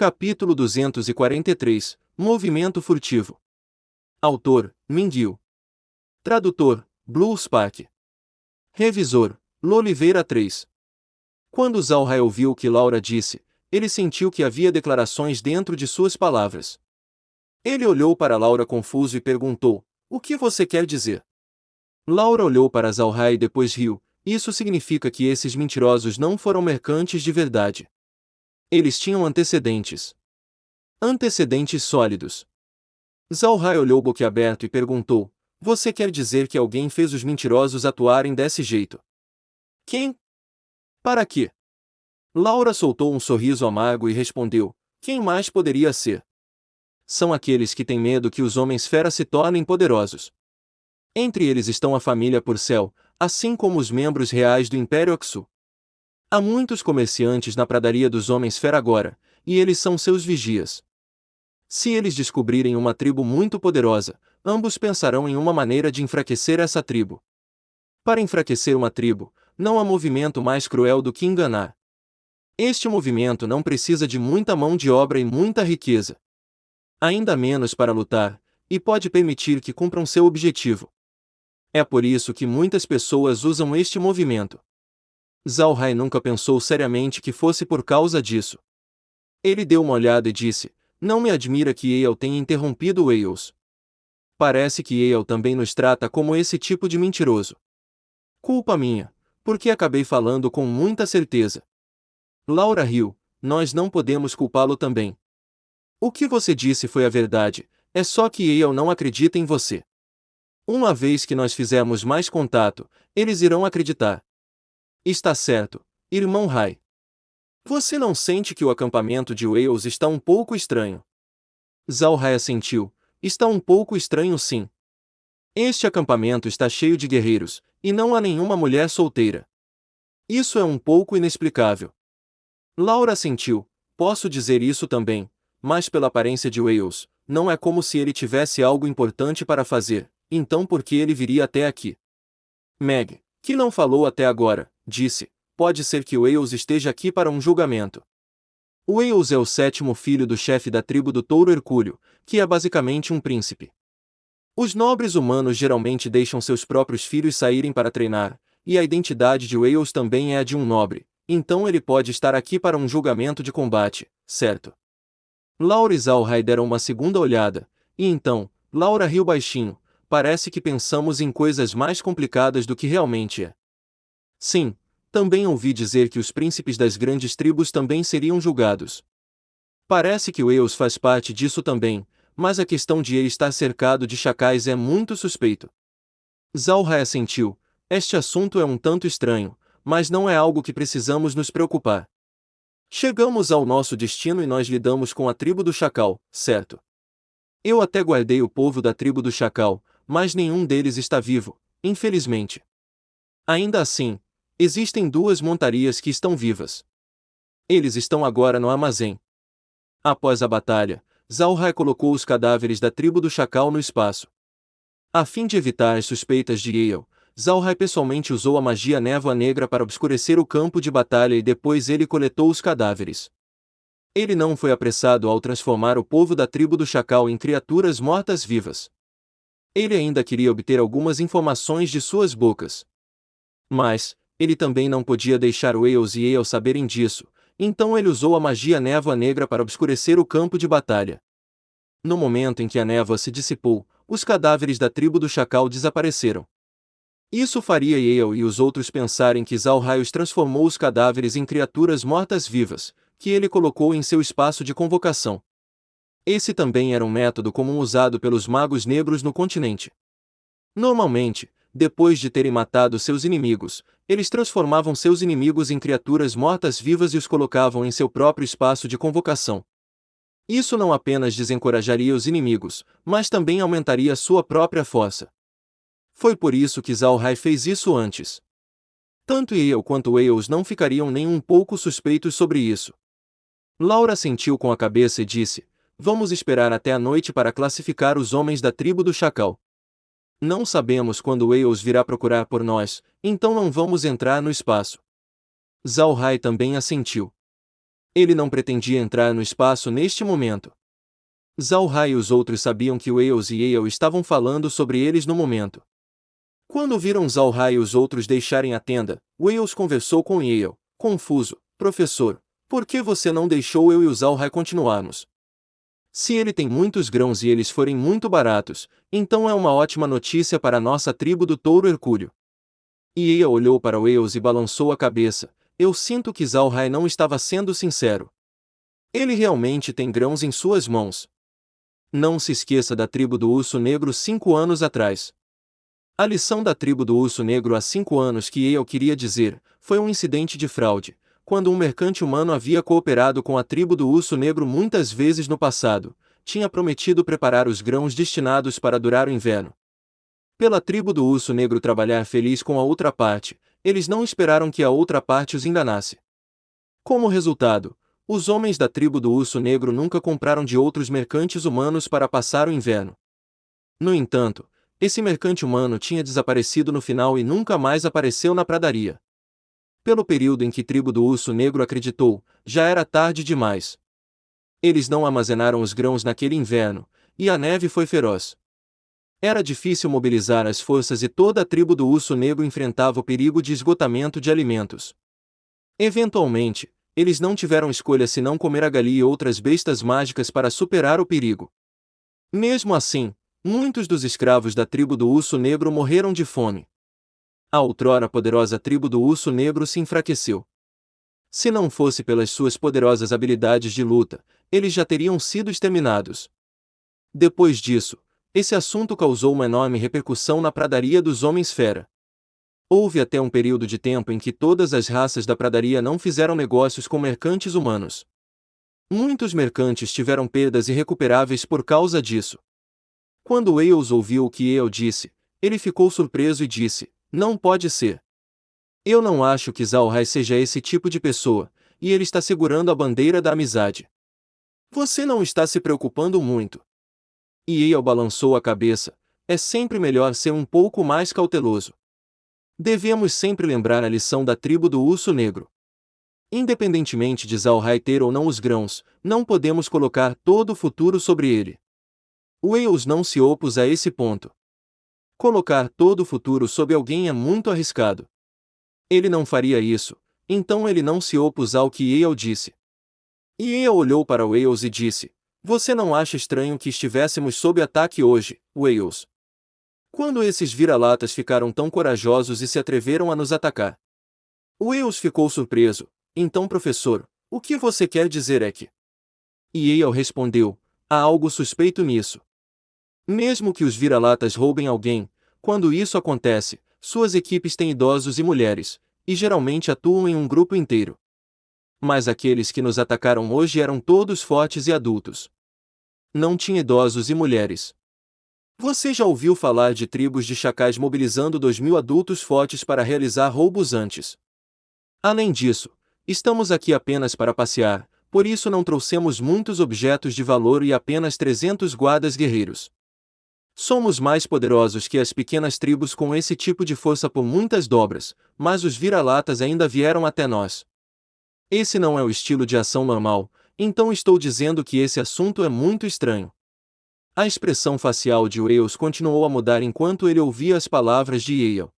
Capítulo 243 Movimento furtivo. Autor: Minguil. Tradutor: Blue Spark. Revisor: Loliveira 3. Quando Zalrai ouviu o que Laura disse, ele sentiu que havia declarações dentro de suas palavras. Ele olhou para Laura confuso e perguntou: "O que você quer dizer?" Laura olhou para Zalrai e depois riu. Isso significa que esses mentirosos não foram mercantes de verdade. Eles tinham antecedentes. Antecedentes sólidos. Zalrai olhou boquiaberto e perguntou: "Você quer dizer que alguém fez os mentirosos atuarem desse jeito?" "Quem? Para quê?" Laura soltou um sorriso amargo e respondeu: "Quem mais poderia ser? São aqueles que têm medo que os homens fera se tornem poderosos. Entre eles estão a família Purcell, assim como os membros reais do Império Aksu. Há muitos comerciantes na pradaria dos homens fera agora, e eles são seus vigias. Se eles descobrirem uma tribo muito poderosa, ambos pensarão em uma maneira de enfraquecer essa tribo. Para enfraquecer uma tribo, não há movimento mais cruel do que enganar. Este movimento não precisa de muita mão de obra e muita riqueza. Ainda menos para lutar, e pode permitir que cumpram seu objetivo. É por isso que muitas pessoas usam este movimento. Zalrai nunca pensou seriamente que fosse por causa disso. Ele deu uma olhada e disse: "Não me admira que Eyal tenha interrompido Wales. Parece que Eyal também nos trata como esse tipo de mentiroso. Culpa minha, porque acabei falando com muita certeza." Laura riu. "Nós não podemos culpá-lo também. O que você disse foi a verdade, é só que Eyal não acredita em você. Uma vez que nós fizermos mais contato, eles irão acreditar." "Está certo, irmão Rai. Você não sente que o acampamento de Wales está um pouco estranho?" Zalrai assentiu. "Está um pouco estranho, sim. Este acampamento está cheio de guerreiros, e não há nenhuma mulher solteira. Isso é um pouco inexplicável." Laura assentiu. "Posso dizer isso também, mas pela aparência de Wales, não é como se ele tivesse algo importante para fazer, então por que ele viria até aqui?" Meg, que não falou até agora, disse: "Pode ser que Wales esteja aqui para um julgamento." Wales é o sétimo filho do chefe da tribo do Touro Hercúleo, que é basicamente um príncipe. Os nobres humanos geralmente deixam seus próprios filhos saírem para treinar, e a identidade de Wales também é a de um nobre, então ele pode estar aqui para um julgamento de combate, certo? Laura e Zalrai deram uma segunda olhada, e então, Laura riu baixinho. "Parece que pensamos em coisas mais complicadas do que realmente é." "Sim, também ouvi dizer que os príncipes das grandes tribos também seriam julgados. Parece que Wales faz parte disso também, mas a questão de ele estar cercado de chacais é muito suspeito." Zalrai assentiu. "Este assunto é um tanto estranho, mas não é algo que precisamos nos preocupar. Chegamos ao nosso destino e nós lidamos com a tribo do Chacal, certo? Eu até guardei o povo da tribo do Chacal, mas nenhum deles está vivo, infelizmente. Ainda assim, existem duas montarias que estão vivas. Eles estão agora no armazém." Após a batalha, Zalrai colocou os cadáveres da tribo do Chacal no espaço. A fim de evitar as suspeitas de Eyal, Zalrai pessoalmente usou a magia névoa negra para obscurecer o campo de batalha e depois ele coletou os cadáveres. Ele não foi apressado ao transformar o povo da tribo do Chacal em criaturas mortas-vivas. Ele ainda queria obter algumas informações de suas bocas. Mas, ele também não podia deixar Wales e Eyal saberem disso, então ele usou a magia névoa negra para obscurecer o campo de batalha. No momento em que a névoa se dissipou, os cadáveres da tribo do Chacal desapareceram. Isso faria Eyal e os outros pensarem que Zalrai os transformou os cadáveres em criaturas mortas-vivas, que ele colocou em seu espaço de convocação. Esse também era um método comum usado pelos magos negros no continente. Normalmente, depois de terem matado seus inimigos, eles transformavam seus inimigos em criaturas mortas-vivas e os colocavam em seu próprio espaço de convocação. Isso não apenas desencorajaria os inimigos, mas também aumentaria sua própria força. Foi por isso que Zalrai fez isso antes. Tanto Eyal quanto Wales não ficariam nem um pouco suspeitos sobre isso. Laura assentiu com a cabeça e disse: "Vamos esperar até a noite para classificar os homens da tribo do Chacal. Não sabemos quando Wales virá procurar por nós, então não vamos entrar no espaço." Zalrai também assentiu. Ele não pretendia entrar no espaço neste momento. Zhao Hai e os outros sabiam que Wales e Yale estavam falando sobre eles no momento. Quando viram Zhao Hai e os outros deixarem a tenda, Wales conversou com Yale, confuso: professor, por que você não deixou eu e o Zhao Hai continuarmos? Se ele tem muitos grãos e eles forem muito baratos, então é uma ótima notícia para a nossa tribo do Touro Hercúleo. Yale olhou para Wales e balançou a cabeça. Eu sinto que Zhao Hai não estava sendo sincero. Ele realmente tem grãos em suas mãos. Não se esqueça da tribo do Urso Negro 5 anos atrás. A lição da tribo do Urso Negro há 5 anos que Yale queria dizer, foi um incidente de fraude, quando um mercante humano havia cooperado com a tribo do Urso Negro muitas vezes no passado, tinha prometido preparar os grãos destinados para durar o inverno. Pela tribo do Urso Negro trabalhar feliz com a outra parte, eles não esperaram que a outra parte os enganasse. Como resultado, os homens da tribo do Urso Negro nunca compraram de outros mercantes humanos para passar o inverno. No entanto, esse mercante humano tinha desaparecido no final e nunca mais apareceu na pradaria. Pelo período em que a tribo do Urso Negro acreditou, já era tarde demais. Eles não armazenaram os grãos naquele inverno, e a neve foi feroz. Era difícil mobilizar as forças e toda a tribo do Urso Negro enfrentava o perigo de esgotamento de alimentos. Eventualmente, eles não tiveram escolha senão comer a galia e outras bestas mágicas para superar o perigo. Mesmo assim, muitos dos escravos da tribo do Urso Negro morreram de fome. A outrora poderosa tribo do Urso Negro se enfraqueceu. Se não fosse pelas suas poderosas habilidades de luta, eles já teriam sido exterminados. Depois disso, esse assunto causou uma enorme repercussão na pradaria dos Homens-Fera. Houve até um período de tempo em que todas as raças da pradaria não fizeram negócios com mercantes humanos. Muitos mercantes tiveram perdas irrecuperáveis por causa disso. Quando Wales ouviu o que Yale disse, ele ficou surpreso e disse: não pode ser. Eu não acho que Zhao Hai seja esse tipo de pessoa, e ele está segurando a bandeira da amizade. Você não está se preocupando muito. E Yale balançou a cabeça. É sempre melhor ser um pouco mais cauteloso. Devemos sempre lembrar a lição da tribo do Urso Negro. Independentemente de Zhao Hai ter ou não os grãos, não podemos colocar todo o futuro sobre ele. Wales não se opôs a esse ponto. Colocar todo o futuro sob alguém é muito arriscado. Ele não faria isso, então ele não se opôs ao que Yale disse. Yale olhou para Wales e disse: você não acha estranho que estivéssemos sob ataque hoje, Wales? Quando esses vira-latas ficaram tão corajosos e se atreveram a nos atacar? Wales ficou surpreso. Então, professor, o que você quer dizer é que... Yale respondeu: há algo suspeito nisso. Mesmo que os vira-latas roubem alguém, quando isso acontece, suas equipes têm idosos e mulheres, e geralmente atuam em um grupo inteiro. Mas aqueles que nos atacaram hoje eram todos fortes e adultos. Não tinha idosos e mulheres. Você já ouviu falar de tribos de chacais mobilizando 2.000 adultos fortes para realizar roubos antes? Além disso, estamos aqui apenas para passear, por isso não trouxemos muitos objetos de valor e apenas 300 guardas guerreiros. Somos mais poderosos que as pequenas tribos com esse tipo de força por muitas dobras, mas os vira-latas ainda vieram até nós. Esse não é o estilo de ação normal, então estou dizendo que esse assunto é muito estranho. A expressão facial de Wales continuou a mudar enquanto ele ouvia as palavras de Yale.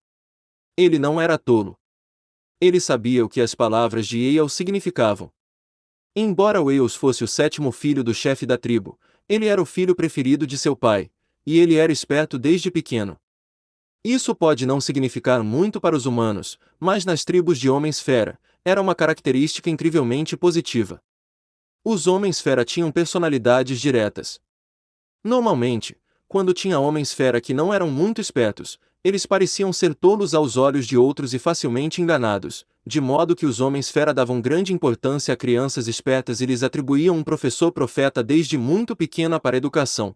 Ele não era tolo. Ele sabia o que as palavras de Yale significavam. Embora Wales fosse o 7º filho do chefe da tribo, ele era o filho preferido de seu pai, e ele era esperto desde pequeno. Isso pode não significar muito para os humanos, mas nas tribos de Homens-Fera, era uma característica incrivelmente positiva. Os Homens-Fera tinham personalidades diretas. Normalmente, quando tinha Homens-Fera que não eram muito espertos, eles pareciam ser tolos aos olhos de outros e facilmente enganados, de modo que os Homens-Fera davam grande importância a crianças espertas e lhes atribuíam um professor-profeta desde muito pequena para a educação.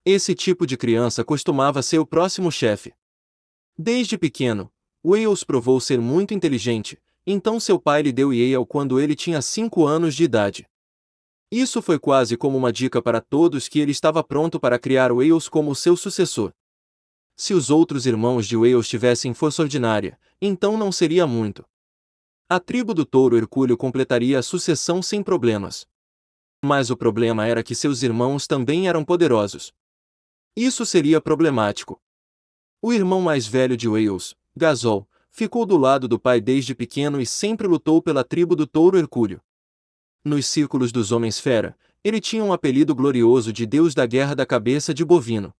Esse tipo de criança costumava ser o próximo chefe. Desde pequeno, Wales provou ser muito inteligente, então seu pai lhe deu Yale quando ele tinha 5 anos de idade. Isso foi quase como uma dica para todos que ele estava pronto para criar Wales como seu sucessor. Se os outros irmãos de Wales tivessem força ordinária, então não seria muito. A tribo do touro Hercúleo completaria a sucessão sem problemas. Mas o problema era que seus irmãos também eram poderosos. Isso seria problemático. O irmão mais velho de Wales, Gasol, ficou do lado do pai desde pequeno e sempre lutou pela tribo do touro Hercúleo. Nos círculos dos homens-fera, ele tinha um apelido glorioso de Deus da Guerra da Cabeça de Bovino.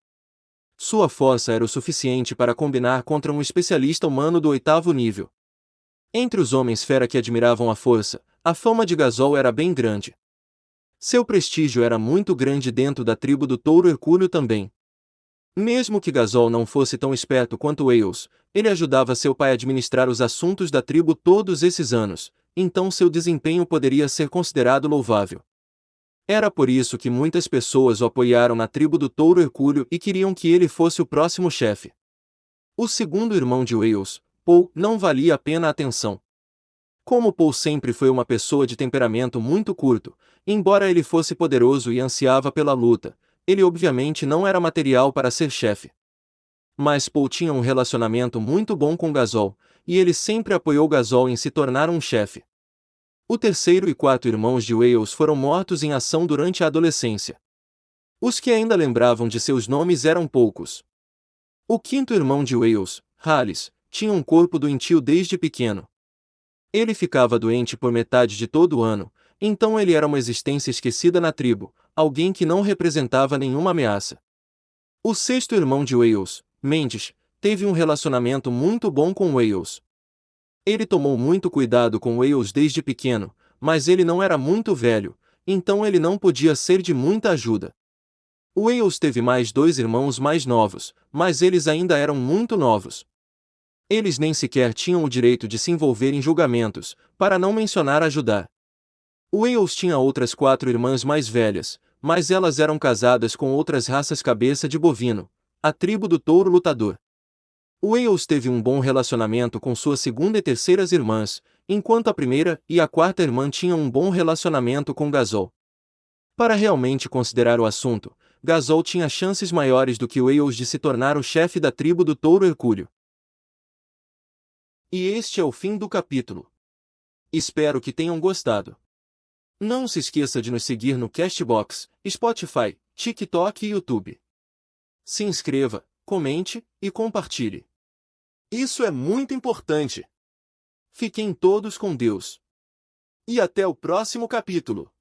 Sua força era o suficiente para combinar contra um especialista humano do 8º nível. Entre os homens-fera que admiravam a força, a fama de Gasol era bem grande. Seu prestígio era muito grande dentro da tribo do touro Hercúleo também. Mesmo que Gasol não fosse tão esperto quanto Wales, ele ajudava seu pai a administrar os assuntos da tribo todos esses anos, então seu desempenho poderia ser considerado louvável. Era por isso que muitas pessoas o apoiaram na tribo do touro Hercúleo e queriam que ele fosse o próximo chefe. O segundo irmão de Wales, Paul, não valia a pena a atenção. Como Paul sempre foi uma pessoa de temperamento muito curto, embora ele fosse poderoso e ansiava pela luta, ele obviamente não era material para ser chefe. Mas Paul tinha um relacionamento muito bom com Gasol, e ele sempre apoiou Gasol em se tornar um chefe. O terceiro e quarto irmãos de Wales foram mortos em ação durante a adolescência. Os que ainda lembravam de seus nomes eram poucos. O quinto irmão de Wales, Rallis, tinha um corpo doentio desde pequeno. Ele ficava doente por metade de todo o ano, então ele era uma existência esquecida na tribo, alguém que não representava nenhuma ameaça. O sexto irmão de Wales, Mendes, teve um relacionamento muito bom com Wales. Ele tomou muito cuidado com Wales desde pequeno, mas ele não era muito velho, então ele não podia ser de muita ajuda. Wales teve mais 2 irmãos mais novos, mas eles ainda eram muito novos. Eles nem sequer tinham o direito de se envolver em julgamentos, para não mencionar ajudar. Wales tinha outras 4 irmãs mais velhas, mas elas eram casadas com outras raças cabeça de bovino, a tribo do touro lutador. Wales teve um bom relacionamento com sua segunda e terceiras irmãs, enquanto a primeira e a quarta irmã tinham um bom relacionamento com Gasol. Para realmente considerar o assunto, Gasol tinha chances maiores do que Wales de se tornar o chefe da tribo do touro Hercúleo. E este é o fim do capítulo. Espero que tenham gostado. Não se esqueça de nos seguir no Castbox, Spotify, TikTok e YouTube. Se inscreva, comente e compartilhe. Isso é muito importante. Fiquem todos com Deus. E até o próximo capítulo.